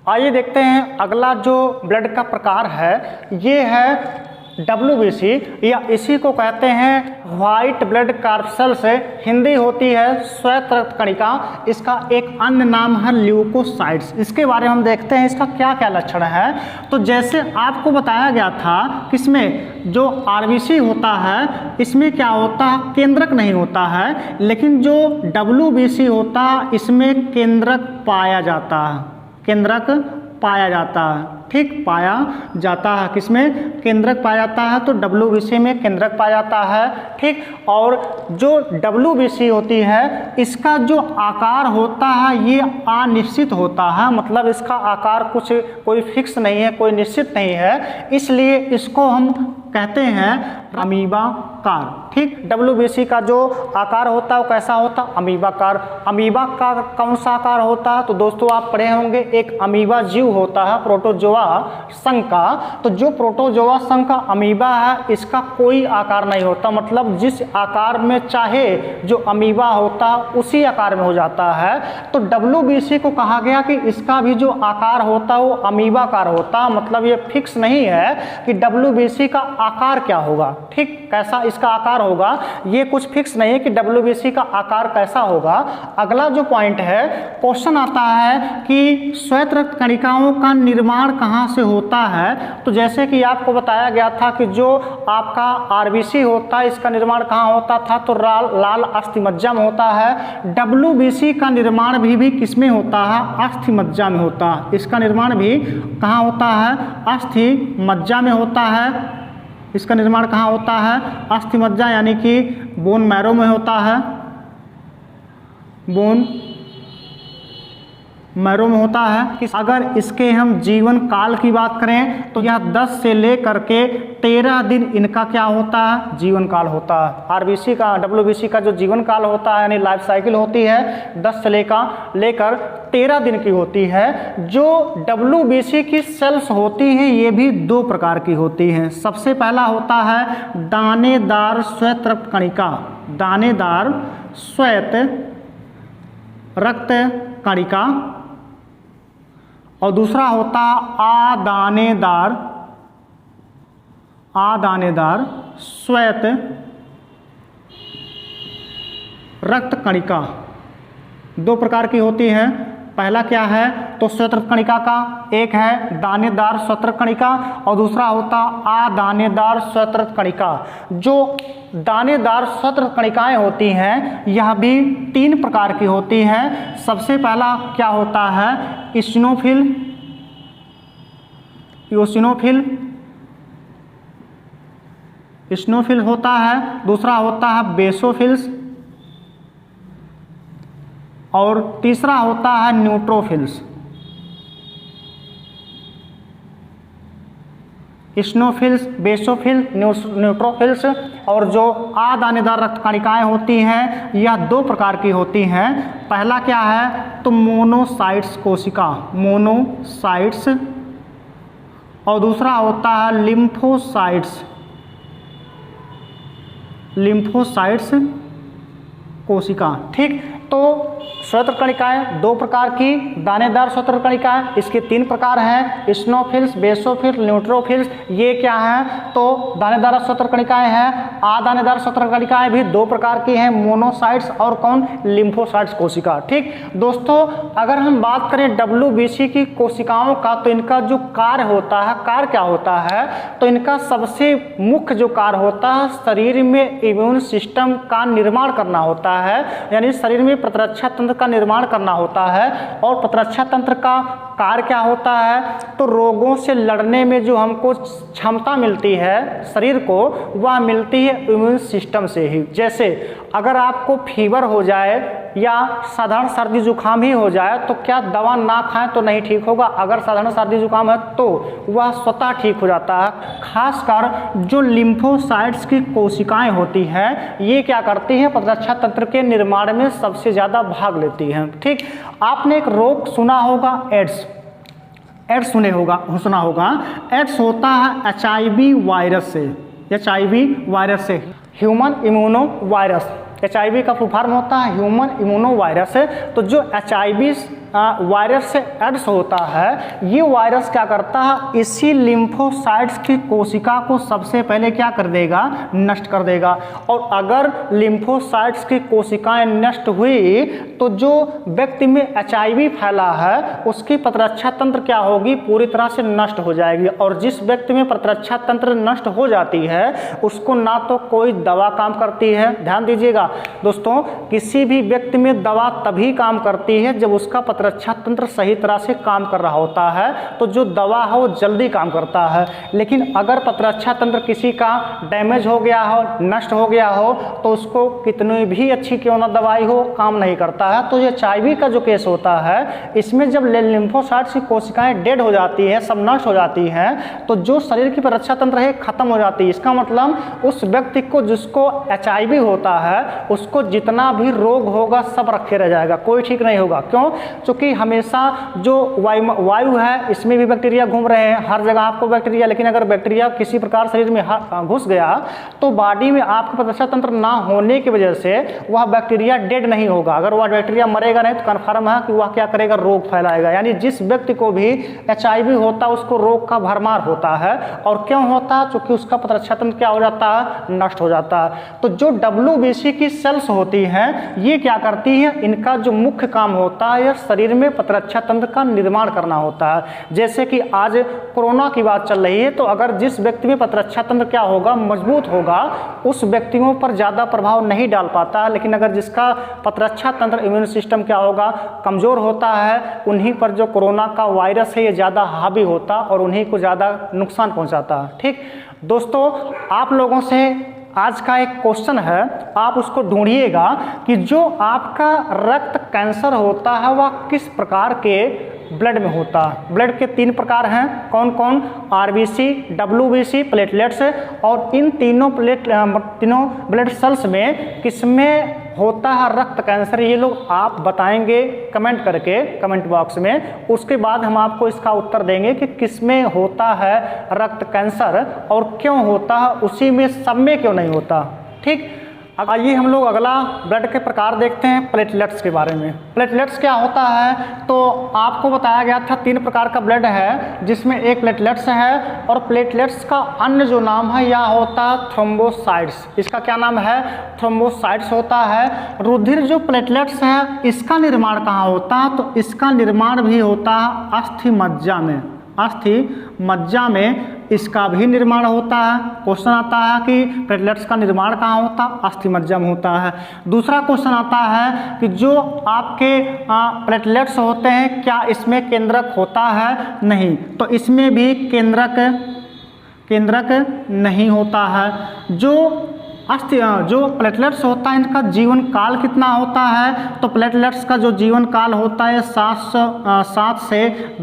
आइए देखते हैं अगला जो ब्लड का प्रकार है, ये है WBC या इसी को कहते हैं व्हाइट ब्लड कार्पसेल्स। हिंदी होती है श्वेत रक्त कणिका। इसका एक अन्य नाम है ल्यूकोसाइट्स। इसके बारे में हम देखते हैं इसका क्या क्या लक्षण है। तो जैसे आपको बताया गया था किसमें जो RBC होता है इसमें क्या होता है, केंद्रक नहीं होता है, लेकिन जो WBC होता है इसमें केंद्रक पाया जाता है, केंद्रक पाया जाता है। ठीक, पाया जाता है, किसमें केंद्रक पाया जाता है, तो WBC में केंद्रक पाया जाता है। ठीक, और जो WBC होती है इसका जो आकार होता है ये अनिश्चित होता है, मतलब इसका आकार कुछ कोई फिक्स नहीं है, कोई निश्चित नहीं है, इसलिए इसको हम कहते हैं अमीबाकार। ठीक, WBC का जो आकार होता है वो कैसा होता है, अमीबाकार। अमीबा का कौन सा आकार होता है, तो दोस्तों आप पढ़े होंगे एक अमीबा जीव होता है प्रोटोजोआ संघ का। तो जो प्रोटोजोआ संघ का अमीबा है इसका कोई आकार नहीं होता, मतलब जिस आकार में चाहे जो अमीबा होता है उसी आकार में हो जाता है। तो WBC को कहा गया कि इसका भी जो आकार होता है वो अमीबाकार होता है, मतलब ये फिक्स नहीं है कि WBC का आकार क्या होगा। ठीक, कैसा इसका आकार होगा ये कुछ फिक्स नहीं है कि WBC का आकार कैसा होगा। अगला जो पॉइंट है, क्वेश्चन आता है कि श्वेत रक्त कणिकाओं का निर्माण कहाँ से होता है। तो जैसे कि आपको बताया गया था कि जो आपका RBC होता है इसका निर्माण कहाँ होता था, तो लाल अस्थिमज्जा में होता है। WBC का निर्माण भी किसमें होता है, अस्थिमज्जा में होता है। इसका निर्माण भी कहाँ होता है, अस्थिमज्जा में होता है। इसका निर्माण कहाँ होता है, अस्थिमज्जा यानी कि बोन मैरो में होता है, बोन मैरो में होता है। अगर इसके हम जीवन काल की बात करें तो यह 10 से लेकर के 13 दिन इनका क्या होता है, जीवन काल होता है। RBC का WBC का जो जीवन काल होता है यानी लाइफ साइकिल होती है 10 से लेकर 13 दिन की होती है। जो WBC की सेल्स होती हैं ये भी दो प्रकार की होती हैं। सबसे पहला होता है दानेदार श्वेत रक्त कणिका, दानेदार श्वेत रक्त कणिका, और दूसरा होता आदानेदार श्वेत रक्त कणिका। दो प्रकार की होती हैं। पहला क्या है, तो श्वेत रक्त कणिका का एक है दानेदार श्वेत रक्त कणिका और दूसरा होता अदानेदार श्वेत रक्त कणिका। जो दानेदार श्वेत रक्त कणिकाएं होती हैं यह भी 3 प्रकार की होती हैं। सबसे पहला क्या होता है, इस्नोफिल होता है, दूसरा होता है बेसोफिल्स और तीसरा होता है न्यूट्रोफिल्स। इस्नोफिल्स, basophil, neutrophils. और जो अदानेदार रक्त कणिकाएं होती हैं यह 2 प्रकार की होती हैं। पहला क्या है, तो मोनोसाइट्स कोशिका, मोनोसाइट्स, और दूसरा होता है लिम्फोसाइट्स कोशिका। ठीक, तो श्वेत रक्त कणिकाएं 2 प्रकार की, दानेदार श्वेत रक्त कणिकाएं इसके 3 प्रकार हैं, इस्नोफिल्स, बेसोफिल्स, न्यूट्रोफिल्स। ये क्या है, तो दानेदार श्वेत रक्त कणिकाएं हैं। अदानेदार श्वेत रक्त कणिकाएं भी 2 प्रकार की हैं, मोनोसाइट्स और कौन, लिम्फोसाइट्स कोशिका। ठीक दोस्तों, अगर हम बात करें WBC की कोशिकाओं का तो इनका जो कार्य होता है, कार्य क्या होता है, तो इनका सबसे मुख्य जो कार्य होता है शरीर में इम्यून सिस्टम का निर्माण करना होता है, यानी शरीर में प्रतिरक्षा तंत्र का निर्माण करना होता है। और प्रतिरक्षा तंत्र का कार्य क्या होता है, तो रोगों से लड़ने में जो हमको क्षमता मिलती है शरीर को वह मिलती है इम्यून सिस्टम से ही। जैसे अगर आपको फीवर हो जाए या साधारण सर्दी जुकाम ही हो जाए तो क्या दवा ना खाएं तो नहीं ठीक होगा, अगर साधारण सर्दी जुकाम है तो वह स्वतः ठीक हो जाता है। खासकर जो लिम्फोसाइट्स की कोशिकाएं होती हैं ये क्या करती हैं, प्रतिरक्षा तंत्र के निर्माण में सबसे ज़्यादा भाग लेती हैं। ठीक, आपने एक रोग सुना होगा एड्स सुना होगा। एड्स होता है HIV वायरस से, ह्यूमन इम्यूनो वायरस। HIV का फुल फॉर्म होता है ह्यूमन इम्यूनो वायरस। तो जो HIV वायरस से एड्स होता है, ये वायरस क्या करता है, इसी लिम्फोसाइट्स की कोशिका को सबसे पहले क्या कर देगा, नष्ट कर देगा। और अगर लिम्फोसाइट्स की कोशिकाएं नष्ट हुई तो जो व्यक्ति में HIV फैला है उसकी प्रतिरक्षा तंत्र क्या होगी, पूरी तरह से नष्ट हो जाएगी। और जिस व्यक्ति में प्रतिरक्षा तंत्र नष्ट हो जाती है उसको ना तो कोई दवा काम करती है, ध्यान दीजिएगा दोस्तों, किसी भी व्यक्ति में दवा तभी काम करती है जब उसका प्रतिरक्षा तंत्र सही तरह से काम कर रहा होता है, तो जो दवा है वो जल्दी काम करता है। लेकिन अगर प्रतिरक्षा तंत्र किसी का डैमेज हो गया हो, नष्ट हो गया हो, तो उसको कितनी भी अच्छी क्यों ना दवाई हो काम नहीं करता है। तो ये HIV का जो केस होता है इसमें जब लिम्फोसाइट्स की कोशिकाएं डेड हो जाती है, सब नष्ट हो जाती हैं, तो जो शरीर की प्रतिरक्षा तंत्र है खत्म हो जाती है। इसका मतलब उस व्यक्ति को जिसको HIV होता है उसको जितना भी रोग होगा सब रखे रह जाएगा, कोई ठीक नहीं होगा। क्यों? क्योंकि हमेशा जो वायु है इसमें भी बैक्टीरिया घूम रहे हैं, हर जगह आपको बैक्टीरिया, लेकिन अगर बैक्टीरिया किसी प्रकार शरीर में घुस गया तो बॉडी में आपका प्रतिरक्षा तंत्र ना होने की वजह से वह बैक्टीरिया डेड नहीं होगा। अगर वह बैक्टीरिया मरेगा नहीं तो कन्फर्म है कि वह क्या करेगा, रोग फैलाएगा। यानी जिस व्यक्ति को भी HIV होता है उसको रोग का भरमार होता है। और क्यों होता है? क्योंकि उसका प्रतिरक्षा तंत्र क्या हो जाता है, नष्ट हो जाता है। तो जो WBC की सेल्स होती हैं ये क्या करती हैं, इनका जो मुख्य काम होता है यह शरीर में प्रतिरक्षा तंत्र का निर्माण करना होता है। जैसे कि आज कोरोना की बात चल रही है, तो अगर जिस व्यक्ति में प्रतिरक्षा तंत्र क्या होगा, मजबूत होगा, उस व्यक्तियों पर ज़्यादा प्रभाव नहीं डाल पाता। लेकिन अगर जिसका प्रतिरक्षा तंत्र, इम्यून सिस्टम क्या होगा, कमज़ोर होता है, उन्हीं पर जो कोरोना का वायरस है ये ज़्यादा हावी होता और उन्हीं को ज़्यादा नुकसान पहुँचाता है। ठीक दोस्तों, आप लोगों से आज का एक क्वेश्चन है, आप उसको ढूंढिएगा कि जो आपका रक्त कैंसर होता है वह किस प्रकार के ब्लड में होता है। ब्लड के 3 प्रकार हैं, कौन कौन? RBC, WBC, platelets. और इन तीनों ब्लड सेल्स में किसमें होता है रक्त कैंसर, ये लोग आप बताएंगे कमेंट करके, कमेंट बॉक्स में। उसके बाद हम आपको इसका उत्तर देंगे कि किसमें होता है रक्त कैंसर और क्यों होता है, उसी में सब में क्यों नहीं होता। ठीक, आइए हम लोग अगला ब्लड के प्रकार देखते हैं, प्लेटलेट्स के बारे में। प्लेटलेट्स क्या होता है? तो आपको बताया गया था 3 प्रकार का ब्लड है जिसमें एक प्लेटलेट्स है, और प्लेटलेट्स का अन्य जो नाम है यह होता है थ्रोम्बोसाइट्स। इसका क्या नाम है? थ्रोम्बोसाइट्स होता है। रुधिर जो प्लेटलेट्स है इसका निर्माण कहाँ होता है? तो इसका निर्माण भी होता है अस्थि मज्जा में। अस्थि मज्जा में इसका भी निर्माण होता है। क्वेश्चन आता है कि प्लेटलेट्स का निर्माण कहाँ होता है? अस्थि मज्जा में होता है। दूसरा क्वेश्चन आता है कि जो आपके प्लेटलेट्स होते हैं क्या इसमें केंद्रक होता है? नहीं, तो इसमें भी केंद्रक नहीं होता है। जो प्लेटलेट्स होता है इनका जीवन काल कितना होता है? तो प्लेटलेट्स का जो जीवन काल होता है 7 से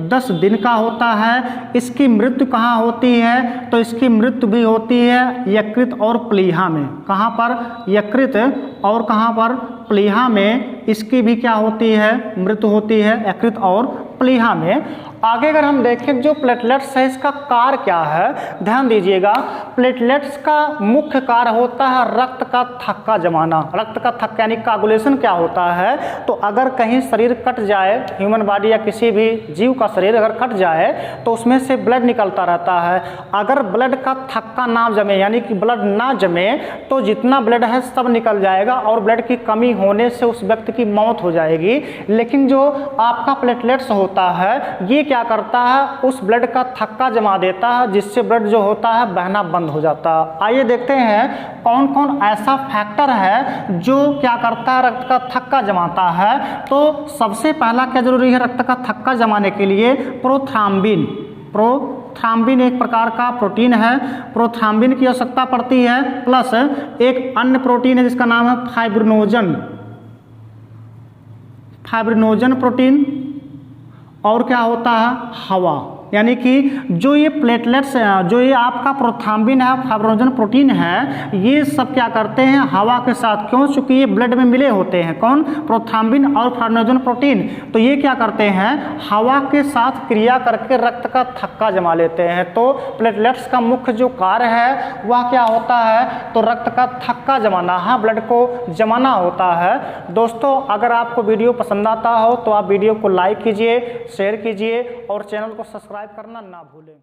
10 दिन का होता है। इसकी मृत्यु कहाँ होती है? तो इसकी मृत्यु भी होती है यकृत और प्लीहा में। कहाँ पर? यकृत और कहाँ पर? प्लीहा में इसकी भी क्या होती है? मृत्यु होती है यकृत और प्लीहा में। आगे अगर हम देखें जो प्लेटलेट्स है इसका कार्य क्या है, ध्यान दीजिएगा। प्लेटलेट्स का मुख्य कार्य होता है रक्त का थक्का जमाना। रक्त का थक्का यानी कोगुलेशन क्या होता है? तो अगर कहीं शरीर कट जाए, ह्यूमन बॉडी या किसी भी जीव का शरीर अगर कट जाए तो उसमें से ब्लड निकलता रहता है। अगर ब्लड का थक्का ना जमे यानी कि ब्लड ना जमे तो जितना ब्लड है सब निकल जाएगा और ब्लड की कमी होने से उस व्यक्ति की मौत हो जाएगी। लेकिन जो आपका प्लेटलेट्स होता है ये क्या करता है? उस ब्लड का थक्का जमा देता है जिससे ब्लड जो होता है बहना बंद हो जाता है। आइए देखते हैं कौन कौन ऐसा फैक्टर है जो क्या करता है, रक्त का थक्का जमाता है। तो सबसे पहला क्या जरूरी है रक्त का थक्का जमाने के लिए? प्रोथ्राम्बिन। प्रोथ्राम्बिन एक प्रकार का प्रोटीन है, प्रोथ्राम्बिन की आवश्यकता पड़ती है। प्लस एक अन्य प्रोटीन है जिसका नाम है फाइब्रिनोजन प्रोटीन। और क्या होता है? हवा। यानी कि जो ये प्लेटलेट्स, जो ये आपका प्रोथ्राम्बिन है, फाइब्रिनोजन प्रोटीन है, ये सब क्या करते हैं हवा के साथ, क्यों? चूंकि ये ब्लड में मिले होते हैं, कौन? प्रोथ्राम्बिन और फाइब्रिनोजन प्रोटीन। तो ये क्या करते हैं हवा के साथ क्रिया करके रक्त का थक्का जमा लेते हैं। तो प्लेटलेट्स का मुख्य जो कार्य है वह क्या होता है? तो रक्त का थक्का जमाना, हाँ, ब्लड को जमाना होता है। दोस्तों, अगर आपको वीडियो पसंद आता हो तो आप वीडियो को लाइक कीजिए, शेयर कीजिए और चैनल को सब्सक्राइब करना ना भूलें।